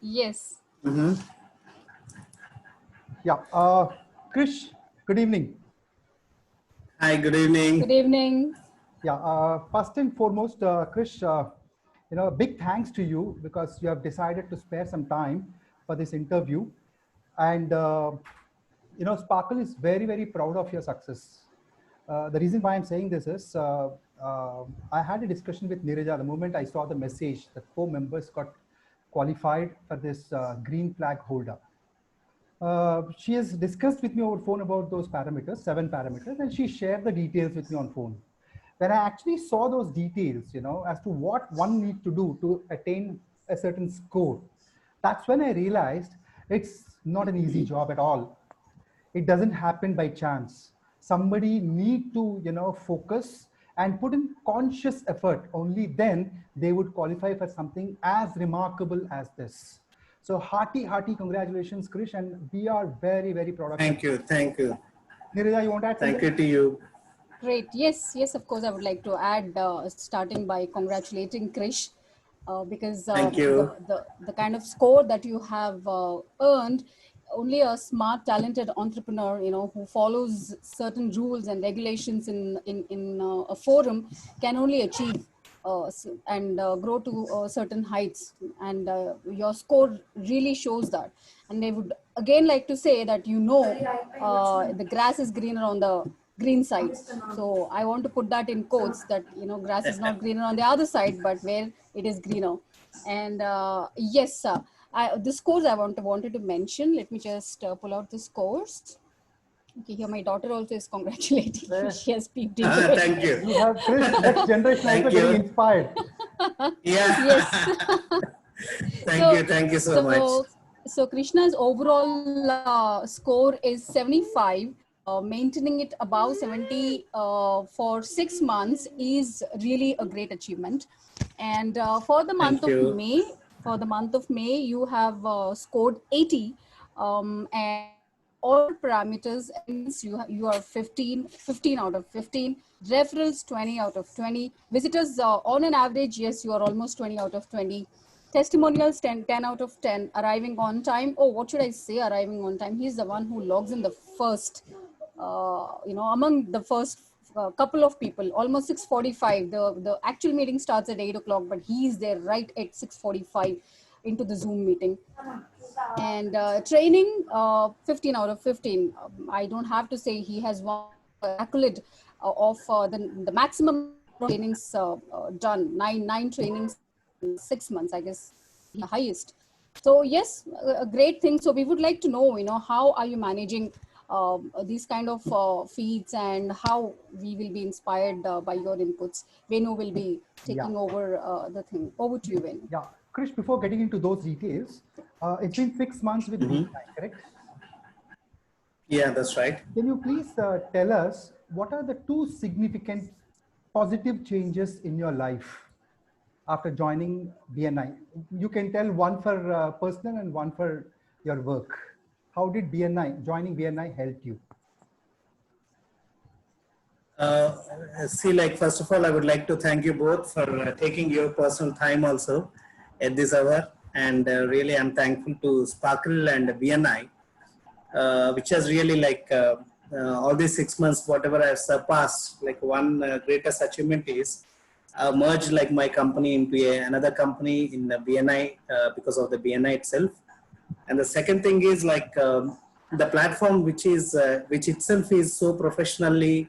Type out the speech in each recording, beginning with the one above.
Yes. Mm-hmm. Yeah. Krish, good evening. Hi, good evening. Good evening. Yeah. First and foremost, Krish, big thanks to you because you have decided to spare some time for this interview. And, Sparkle is very, very proud of your success. The reason why I'm saying this is I had a discussion with Nirija the moment I saw the message that 4 members got qualified for this green flag holder. She has discussed with me over phone about those parameters, 7 parameters, and she shared the details with me on phone. When I actually saw those details, as to what one needs to do to attain a certain score, that's when I realized it's not an easy job at all. It doesn't happen by chance. Somebody need to, focus and put in conscious effort. Only then they would qualify for something as remarkable as this. So hearty congratulations, Krish, and we are very, very proud of you. Thank you. Nirija, you want to add something? Thank you to you. Great. Yes, of course, I would like to add, starting by congratulating Krish, because Thank you. the kind of score that you have earned, only a smart, talented entrepreneur, who follows certain rules and regulations in a forum can only achieve and grow to certain heights. And your score really shows that. And I would again like to say that, the grass is greener on the green side. So I want to put that in quotes that, grass is not greener on the other side, but where it is greener. And yes, the scores I wanted to mention. Let me just pull out the scores. Okay, here my daughter also is congratulating me. She has peeped into it. Thank you. You have Krish, next generation also getting inspired. Yeah. Yes. Thank you so much. So Krishna's overall score is 75. Maintaining it above 70 for 6 months is really a great achievement. And for the month of May, you have scored 80, and all parameters, attendance, you are 15 out of 15, referrals 20 out of 20, visitors on an average, yes, you are almost 20 out of 20. Testimonials 10 out of 10. Arriving on time. Oh, what should I say? Arriving on time. He's the one who logs in the first, among the first couple of people, almost 6:45. The actual meeting starts at 8 o'clock, but he's there right at 6:45 into the Zoom meeting. And training, 15 out of 15. I don't have to say he has won accolade of the maximum trainings done. Nine trainings in 6 months, I guess, the highest. So yes, a great thing. So we would like to know, how are you managing these kind of feeds, and how we will be inspired by your inputs. Venu will be taking over the thing. Over to you, Venu. Yeah, Krish, before getting into those details, it's been 6 months with BNI, correct? Yeah, that's right. Can you please tell us what are the 2 significant positive changes in your life after joining BNI? You can tell one for personal and one for your work. How did joining BNI help you? First of all, I would like to thank you both for taking your personal time also at this hour. And really, I'm thankful to Sparkle and BNI, which has really all these 6 months, whatever I've surpassed, one greatest achievement is merged my company into another company in the BNI because of the BNI itself. And the second thing is the platform, which itself is so professionally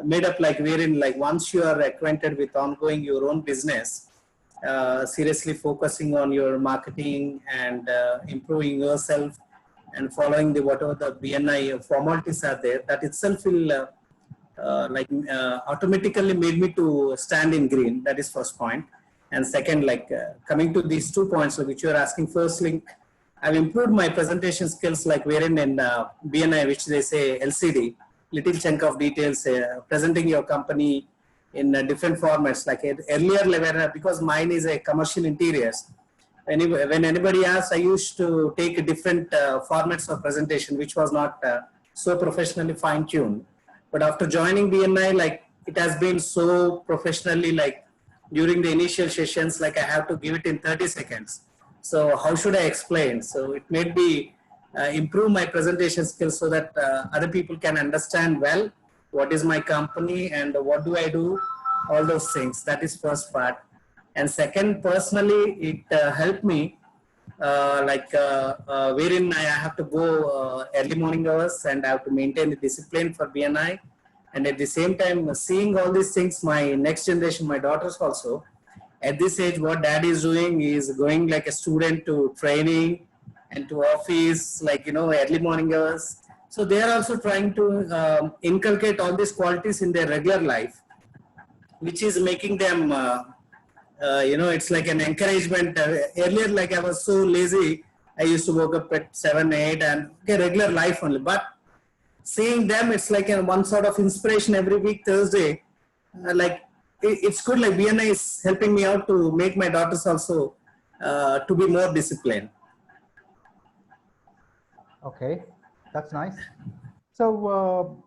made up, wherein once you are acquainted with ongoing your own business, seriously focusing on your marketing and improving yourself and following whatever the BNI formalities are there, that itself will automatically made me to stand in green. That is first point. And second, coming to these 2 points which you are asking, firstly, I've improved my presentation skills, wherein in BNI, which they say LCD, little chunk of details, presenting your company in different formats. Earlier, because mine is a commercial interiors, when anybody asks, I used to take different formats of presentation, which was not so professionally fine-tuned. But after joining BNI, it has been so professionally, during the initial sessions, I have to give it in 30 seconds. So how should I explain? So it made me improve my presentation skills so that other people can understand well what is my company and what do I do, all those things. That is first part. And second, personally, it helped me wherein I have to go early morning hours and I have to maintain the discipline for BNI. And at the same time, seeing all these things, my next generation, my daughters also, at this age, what dad is doing is going like a student to training and to office, like, early morning hours. So they are also trying to inculcate all these qualities in their regular life, which is making them, it's like an encouragement. Earlier, like I was so lazy, I used to wake up at 7, 8 and okay, regular life only. But seeing them, it's like one sort of inspiration every week, Thursday. It's good, like BNI is helping me out to make my daughters also to be more disciplined. Okay, that's nice. So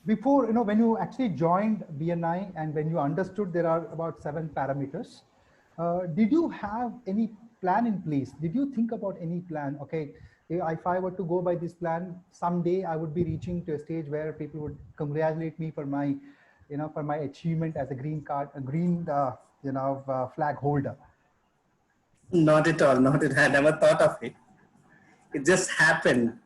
before, when you actually joined BNI and when you understood there are about 7 parameters, did you have any plan in place? Did you think about any plan? Okay, if I were to go by this plan, someday I would be reaching to a stage where people would congratulate me for my, for my achievement as a green card, a green, flag holder. Not at all. Not at all. I never thought of it. It just happened.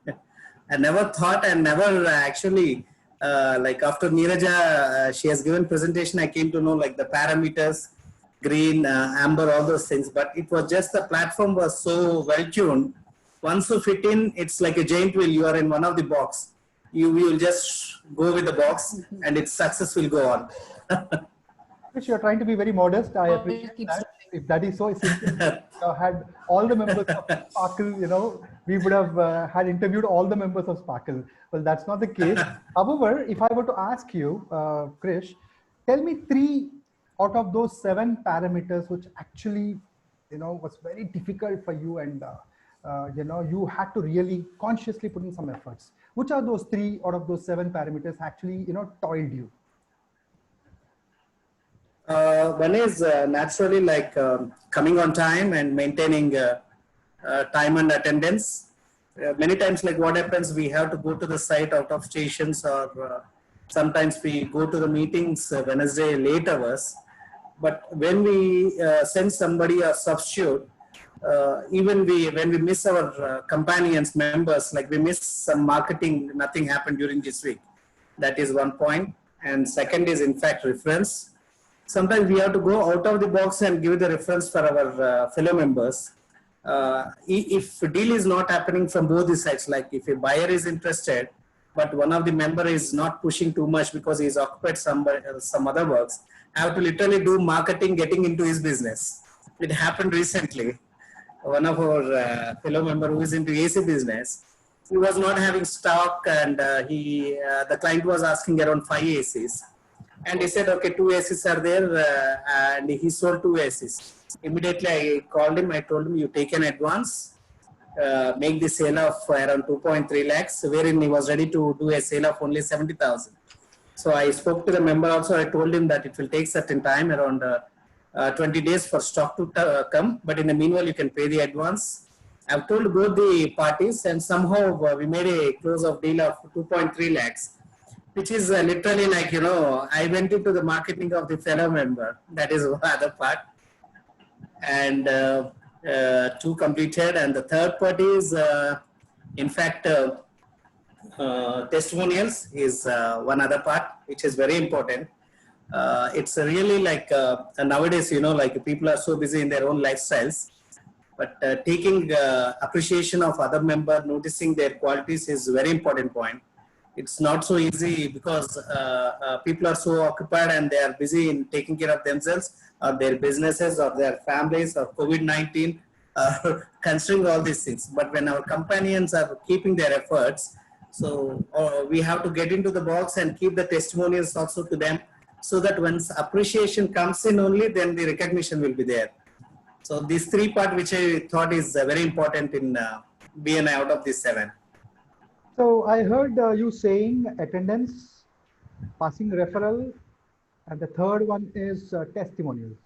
I never thought and never actually, like after Neeraja, she has given presentation, I came to know like the parameters, green, amber, all those things. But it was just the platform was so well tuned. Once you fit in, it's like a giant wheel. You are in one of the box. You will just go with the box and its success will go on. You're trying to be very modest. I appreciate that. If that is so, had all the members of Sparkle, we would have had interviewed all the members of Sparkle. Well, that's not the case. However, if I were to ask you, Krish, tell me 3 out of those 7 parameters which actually, was very difficult for you and, you had to really consciously put in some efforts. Which are those 3 out of those 7 parameters actually, toiled you? One is naturally like coming on time and maintaining time and attendance. Many times, like what happens, we have to go to the site out of stations, or sometimes we go to the meetings Wednesday late hours. But when we send somebody a substitute, even when we miss our companions, members, like we miss some marketing, nothing happened during this week. That is one point. And second is, in fact, reference. Sometimes we have to go out of the box and give the reference for our fellow members. If a deal is not happening from both the sides, like if a buyer is interested, but one of the member is not pushing too much because he's occupied some other works, I have to literally do marketing getting into his business. It happened recently. One of our fellow member who is into AC business, he was not having stock, and the client was asking around 5 ACs. And he said, okay, 2 ACs are there, and he sold 2 ACs. Immediately I called him, I told him, you take an advance, make the sale of around 2.3 lakhs, wherein he was ready to do a sale of only 70,000. So I spoke to the member also, I told him that it will take certain time, around 20 days for stock to come, but in the meanwhile, you can pay the advance. I've told both the parties, and somehow we made a close of deal of 2.3 lakhs. Which is literally like, I went into the marketing of the fellow member. That is one other part. And 2 completed. And the third part is, in fact, testimonials is one other part, which is very important. It's really like nowadays, like people are so busy in their own lifestyles. But taking appreciation of other member, noticing their qualities is very important point. It's not so easy because people are so occupied and they are busy in taking care of themselves or their businesses or their families or COVID-19, considering all these things. But when our companions are keeping their efforts, so we have to get into the box and keep the testimonials also to them, so that once appreciation comes in only, then the recognition will be there. So these 3 parts, which I thought is very important in BNI out of these 7. So I heard you saying attendance, passing referral, and the third one is testimonials.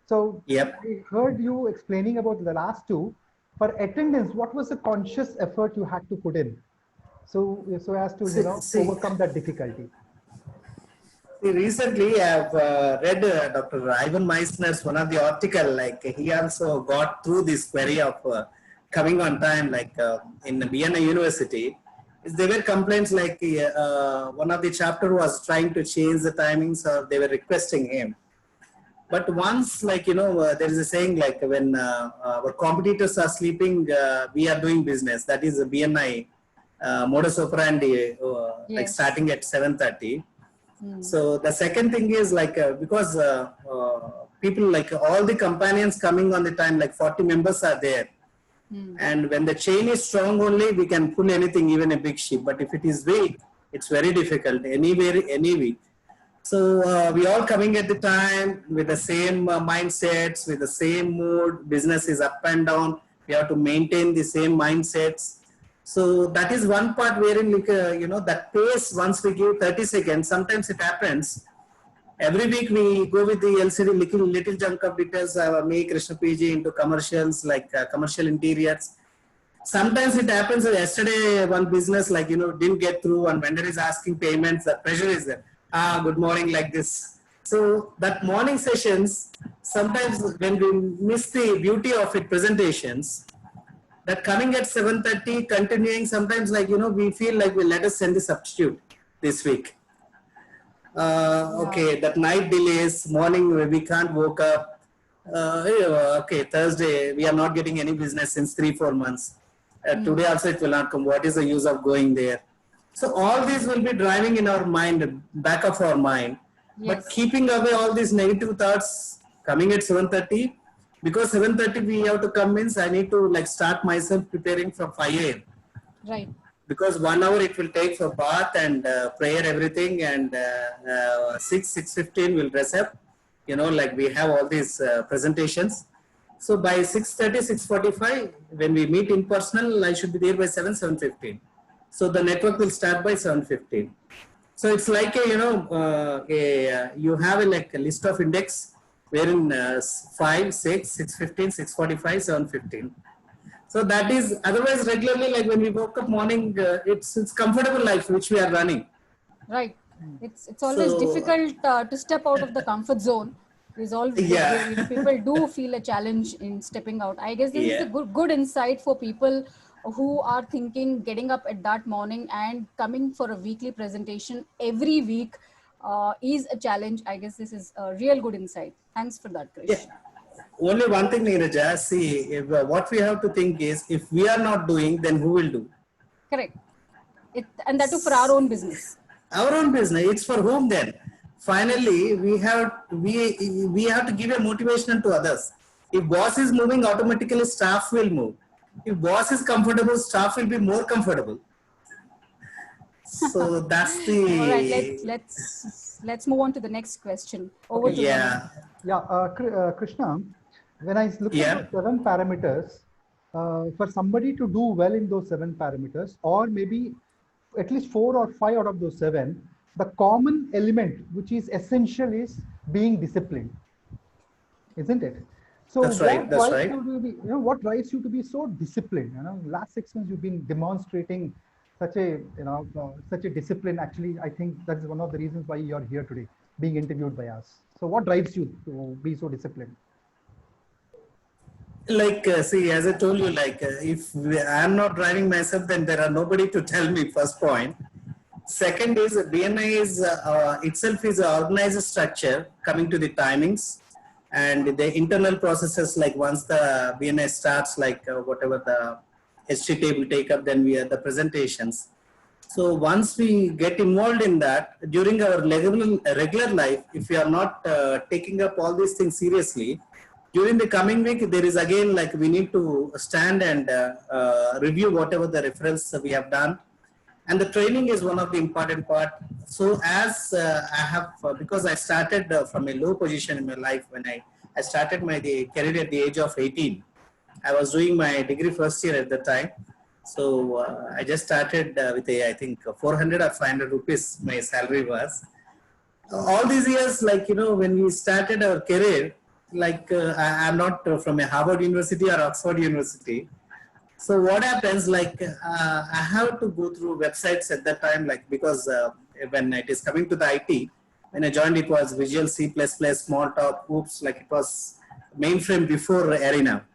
So Yep. I heard you explaining about the last two. For attendance, what was the conscious effort you had to put in? So as to, See, overcome that difficulty. recently I've read Dr. Ivan Meissner's one of the article, like he also got through this query of coming on time, like in Vienna University. There were complaints like one of the chapter was trying to change the timings or they were requesting him. But once, like, there is a saying like when our competitors are sleeping, we are doing business. That is a BNI modus operandi, like Yes. starting at 7:30. So the second thing is like because people, like all the companions coming on the time, like 40 members are there. And when the chain is strong only, we can pull anything, even a big ship. But if it is weak, it's very difficult anywhere, any week. So we all coming at the time with the same mindsets, with the same mood. Business is up and down. We have to maintain the same mindsets. So that is one part wherein, like, that pace, once we give 30 seconds, sometimes it happens. Every week we go with the LCD, little chunk of details, me, Krishna PG, into commercials, like commercial interiors. Sometimes it happens that yesterday one business, like, didn't get through and vendor is asking payments, the pressure is there. Good morning, like this. So that morning sessions, sometimes when we miss the beauty of it, presentations, that coming at 7:30, continuing, sometimes, like, we feel like, well, let us send the substitute this week. Okay, that night delays, morning we can't woke up. Okay, Thursday, we are not getting any business since 3-4 months. Today also it will not come. What is the use of going there? So all these will be driving in our mind, back of our mind. Yes. But keeping away all these negative thoughts, coming at 7:30, because 7:30 we have to come means I need to, like, start myself preparing from 5 a.m. Right. Because 1 hour it will take for bath and prayer, everything, and 6:15 we'll dress up. Like we have all these presentations. So by 6:30, 6:45, when we meet in personal, I should be there by 7:15. So the network will start by 7:15. So it's like you have a list of index wherein 5, 6, 6:15, 6:45, 7:15. So that is, otherwise regularly, like when we woke up morning, it's comfortable life which we are running. Right. It's always difficult to step out of the comfort zone. There's always, people do feel a challenge in stepping out. I guess this is a good insight for people who are thinking getting up at that morning and coming for a weekly presentation every week is a challenge. I guess this is a real good insight. Thanks for that, Krish. Yeah. Only one thing, Neeraja, see, if, what we have to think is, if we are not doing, then who will do? Correct. And that too for our own business. Our own business, it's for whom then? Finally, we have to give a motivation to others. If boss is moving, automatically staff will move. If boss is comfortable, staff will be more comfortable. So that's the. All right, let's move on to the next question. Over to Yeah. Krishna, when I look at the 7 parameters, for somebody to do well in those 7 parameters, or maybe at least 4 or 5 out of those 7, the common element which is essential is being disciplined, isn't it? So that's right. That's right. What drives you to be so disciplined? Last 6 months you've been demonstrating such a discipline. Actually, I think that is one of the reasons why you're here today, being interviewed by us. So what drives you to be so disciplined? Like, see, as I told you, like, if I'm not driving myself, then there are nobody to tell me, first point. Second is, BNI is itself is an organized structure coming to the timings and the internal processes. Like once the BNI starts, like whatever the HT table take up, then we have the presentations. So once we get involved in that, during our regular life, if we are not taking up all these things seriously, during the coming week, there is again, like, we need to stand and review whatever the reference we have done. And the training is one of the important part. So as I have, because I started from a low position in my life, when I started my career at the age of 18. I was doing my degree first year at the time. So I just started with I think 400 or 500 rupees my salary was. All these years, like, when we started our career, like I'm not from a Harvard University or Oxford University. So what happens, like I have to go through websites at that time, like because when it is coming to the IT, when I joined, it was Visual C++, Smalltalk, Oops, like it was mainframe before Arena.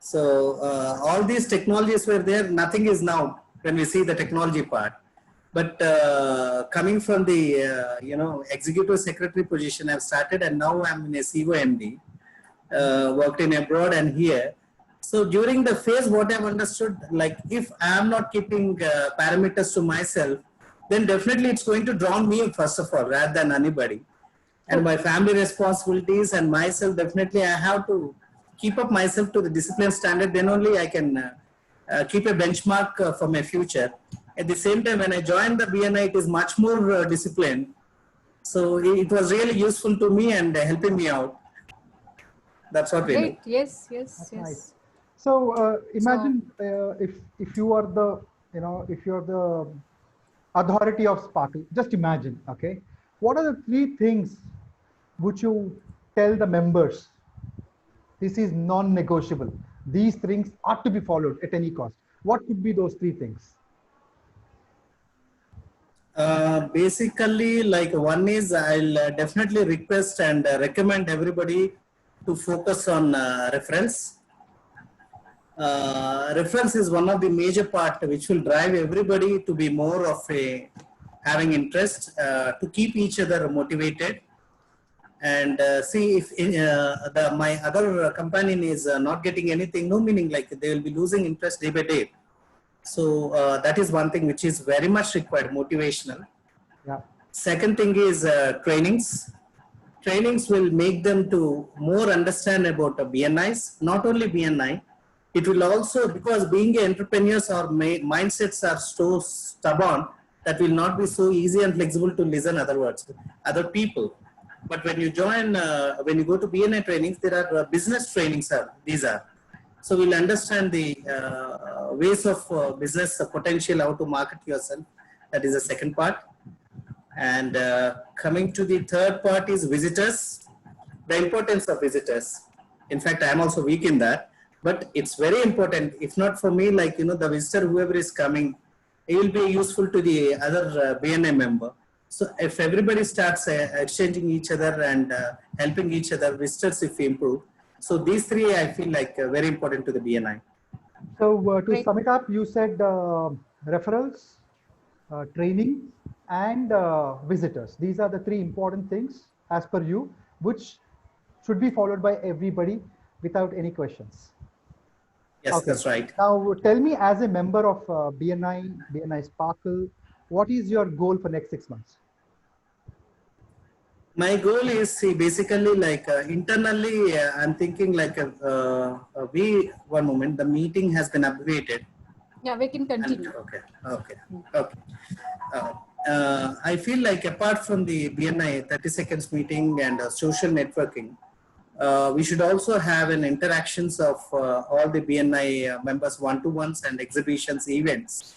So all these technologies were there. Nothing is now when we see the technology part. But coming from the executive secretary position, I've started, and now I'm in a COMD. Worked in abroad and here. So during the phase, what I've understood, like if I'm not keeping parameters to myself, then definitely it's going to drown me first of all, rather than anybody. And my family responsibilities and myself, definitely I have to keep up myself to the discipline standard. Then only I can keep a benchmark for my future. At the same time, when I joined the BNI, it is much more disciplined. So it was really useful to me and helping me out. That's what we know. Great. Yes, yes, That's yes. nice. So imagine if you are the if you're the authority of Sparkle. Just imagine, okay? What are the 3 things which you tell the members? This is non-negotiable. These things are to be followed at any cost. What could be those 3 things? Basically, like one is I'll definitely request and recommend everybody to focus on reference. Reference is one of the major part which will drive everybody to be more of a having interest to keep each other motivated. And see if my other companion is not getting anything, no meaning, like they will be losing interest day by day. So that is one thing which is very much required, motivational. Yeah. Second thing is trainings. Trainings will make them to more understand about BNIs, not only BNI. It will also, because being entrepreneurs, our mindsets are so stubborn that will not be so easy and flexible to listen other people. But when you join, when you go to BNI trainings, there are business trainings. These are. So we'll understand the ways of business potential, how to market yourself. That is the second part. And coming to the third part is visitors, the importance of visitors. In fact, I am also weak in that, but it's very important. If not for me, like, the visitor, whoever is coming, it will be useful to the other BNI member. So if everybody starts exchanging each other and helping each other, visitors if we improve. So these 3, I feel like very important to the BNI. So to sum it up, you said referrals, training, and visitors. These are the 3 important things as per you, which should be followed by everybody without any questions. Yes, okay. That's right. Now tell me, as a member of BNI Sparkle, what is your goal for next 6 months? My goal is, basically, like internally, I'm thinking like one moment, the meeting has been upgraded. Yeah, we can continue. Okay. I feel like apart from the BNI 30 seconds meeting and social networking, we should also have an interactions of all the BNI members one-to-ones and exhibitions, events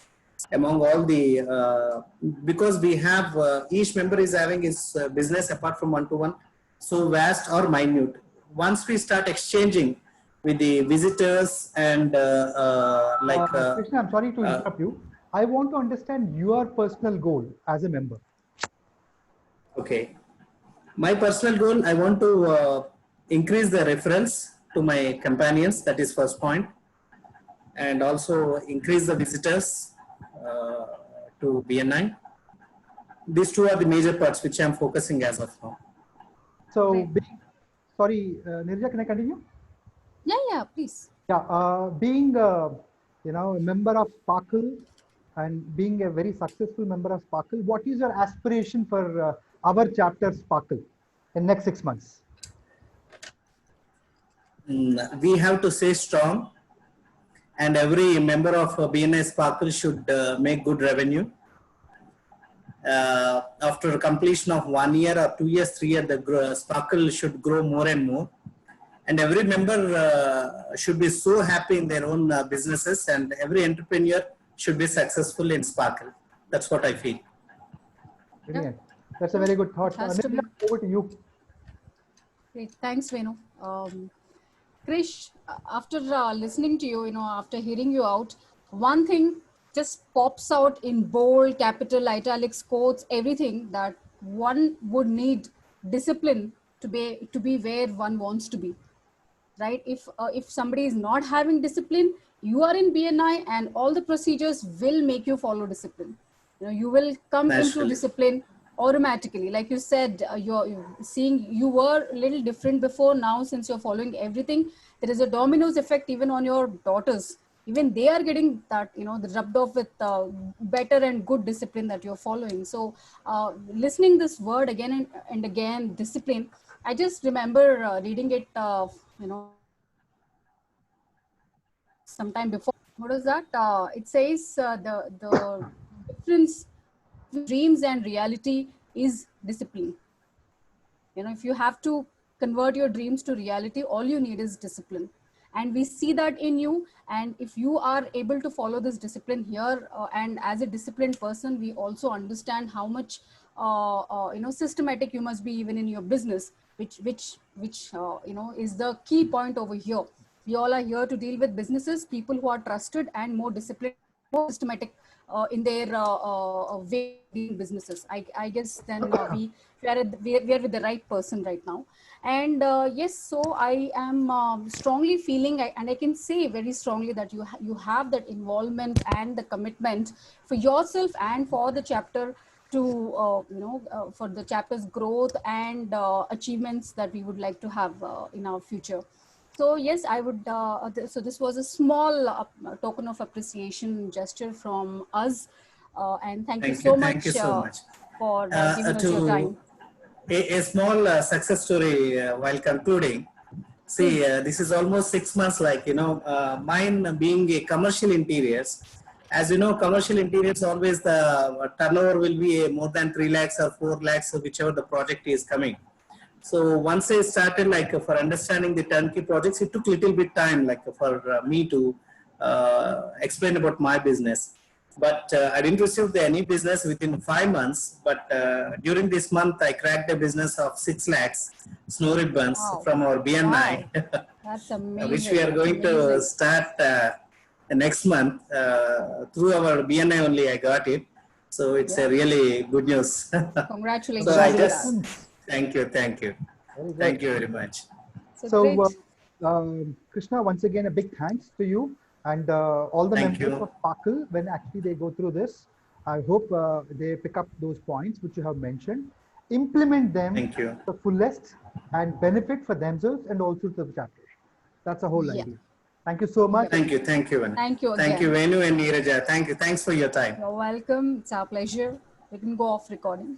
among all the, because we have, each member is having his business apart from one-to-one, so vast or minute. Once we start exchanging with the visitors and Krishna, I'm sorry to interrupt you. I want to understand your personal goal as a member. Okay. My personal goal, I want to increase the reference to my companions. That is first point. And also increase the visitors to BNI. These 2 are the major parts which I'm focusing as of now. So, sorry, Nirja, can I continue? Yeah, please. Yeah, being a member of Sparkle and being a very successful member of Sparkle, what is your aspiration for our chapter Sparkle in next 6 months? We have to stay strong, and every member of BNI Sparkle should make good revenue. After completion of 1 year or 2 years, 3 years, the Sparkle should grow more and more. And every member should be so happy in their own businesses, and every entrepreneur should be successful in Sparkle. That's what I feel. Brilliant. That's a very good thought. Over to you. Great. Thanks, Venu. Krish, after listening to you, after hearing you out, one thing just pops out in bold, capital, italics, quotes, everything, that one would need discipline to be where one wants to be, right? If somebody is not having discipline, you are in BNI, and all the procedures will make you follow discipline. You will come into Naturally. discipline automatically. Like you said, you're seeing, you were a little different before. Now since you're following everything, there is a dominoes effect even on your daughters. Even they are getting that, the rubbed off with better and good discipline that you're following. So listening this word again and again, discipline, I just remember reading it, sometime before. What is that? It says the difference between dreams and reality is discipline. If you have to convert your dreams to reality, all you need is discipline. And we see that in you. And if you are able to follow this discipline here, and as a disciplined person, we also understand how much systematic you must be even in your business, which is the key point over here. We all are here to deal with businesses, people who are trusted and more disciplined, more systematic in their way of doing businesses. I guess then we are with the right person right now. And yes, so I am strongly feeling, and I can say very strongly that you have that involvement and the commitment for yourself and for the chapter to for the chapter's growth and achievements that we would like to have in our future. So yes, I would. So this was a small token of appreciation gesture from us, and thank you so much for giving us your time. A small success story while concluding. See, this is almost 6 months. Mine being a commercial interiors. As you know, commercial interiors always the turnover will be more than 3 lakhs or 4 lakhs, whichever the project is coming. So once I started for understanding the turnkey projects, it took little bit time for me to explain about my business. But I didn't receive any business within 5 months. But during this month, I cracked a business of 6 lakhs snow ribbons from our BNI, That's amazing. which we are going to start next month. Through our BNI only I got it. So it's a really good news. Congratulations. So I just, thank you. Thank you very much. So Krishna, once again, a big thanks to you and all the members of Sparkle. When actually they go through this, I hope they pick up those points which you have mentioned, implement them to the fullest, and benefit for themselves and also to the chapter. That's the whole idea. Thank you so much. Thank you. Thank you again. Thank you, Venu and Neeraja. Thank you. Thanks for your time. You're welcome. It's our pleasure. We can go off recording.